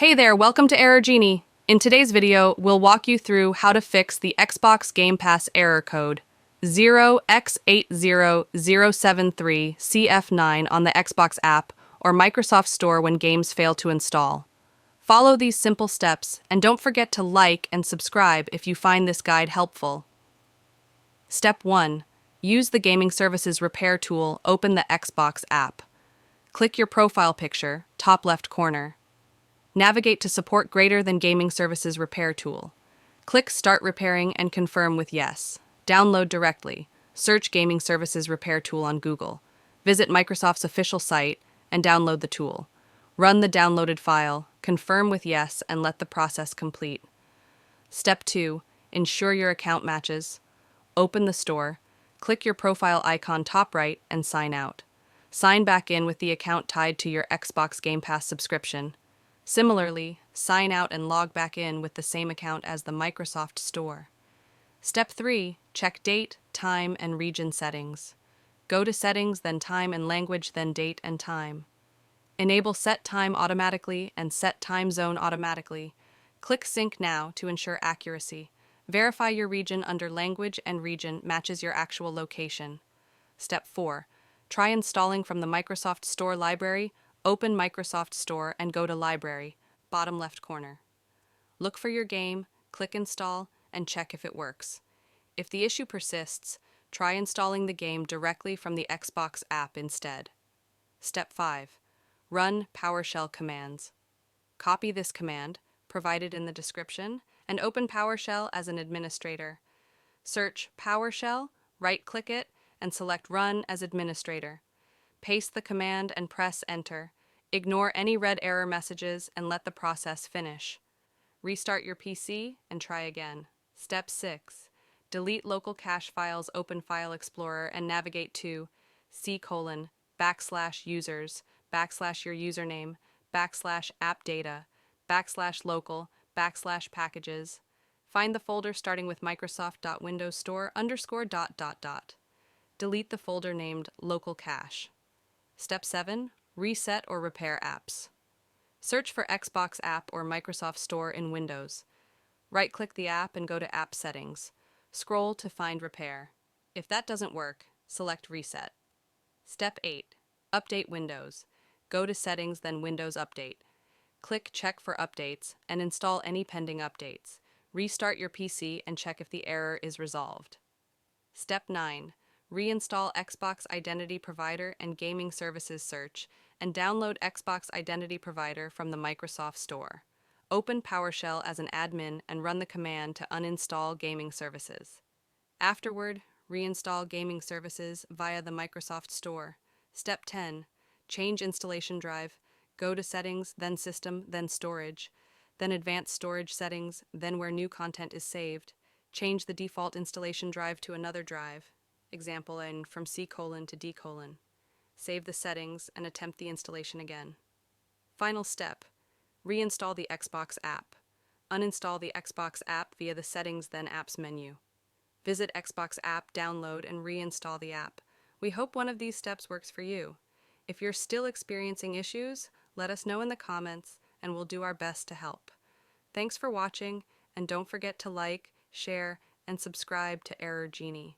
Hey there, welcome to Error Genie. In today's video, we'll walk you through how to fix the Xbox Game Pass error code 0x80073CF9 on the Xbox app or Microsoft Store when games fail to install. Follow these simple steps and don't forget to like and subscribe if you find this guide helpful. Step 1. Use the Gaming Services Repair tool. Open the Xbox app. Click your profile picture, top left corner. Navigate to Support Greater Than Gaming Services Repair tool. Click Start Repairing and confirm with Yes. Download directly. Search Gaming Services Repair tool on Google. Visit Microsoft's official site and download the tool. Run the downloaded file, confirm with Yes, and let the process complete. Step 2. Ensure your account matches. Open the store. Click your profile icon top right and sign out. Sign back in with the account tied to your Xbox Game Pass subscription. Similarly, sign out and log back in with the same account as the Microsoft Store. Step 3. Check date, time, and region settings. Go to Settings, then Time and Language, then Date and Time. Enable Set Time Automatically and Set Time Zone Automatically. Click Sync Now to ensure accuracy. Verify your region under Language and Region matches your actual location. Step 4. Try installing from the Microsoft Store library. Open Microsoft Store and go to Library, bottom left corner. Look for your game, click Install, and check if it works. If the issue persists, try installing the game directly from the Xbox app instead. Step 5. Run PowerShell commands. Copy this command, provided in the description, and open PowerShell as an administrator. Search PowerShell, right-click it, and select Run as administrator. Paste the command and press Enter. Ignore any red error messages and let the process finish. Restart your PC and try again. Step 6. Delete local cache files. Open File Explorer and navigate to C:\users, \your username, \app data, \local, \packages. Find the folder starting with Microsoft.Windows Store _. Delete the folder named Local Cache. Step 7. Reset or repair apps. Search for Xbox app or Microsoft Store in Windows. Right-click the app and go to App Settings. Scroll to find Repair. If that doesn't work, select Reset. Step 8. Update Windows. Go to Settings, then Windows Update. Click Check for Updates and install any pending updates. Restart your PC and check if the error is resolved. Step 9. Reinstall Xbox Identity Provider and Gaming Services Search, and download Xbox Identity Provider from the Microsoft Store. Open PowerShell as an admin and run the command to uninstall Gaming Services. Afterward, reinstall Gaming Services via the Microsoft Store. Step 10. Change installation drive. Go to Settings, then System, then Storage, then Advanced Storage Settings, then where new content is saved. Change the default installation drive to another drive. Example in from C: to D:. Save the settings and attempt the installation again. Final step. Reinstall the Xbox app. Uninstall the Xbox app via the Settings then Apps menu. Visit Xbox app, download, and reinstall the app. We hope one of these steps works for you. If you're still experiencing issues, let us know in the comments and we'll do our best to help. Thanks for watching, and don't forget to like, share, and subscribe to Error Genie.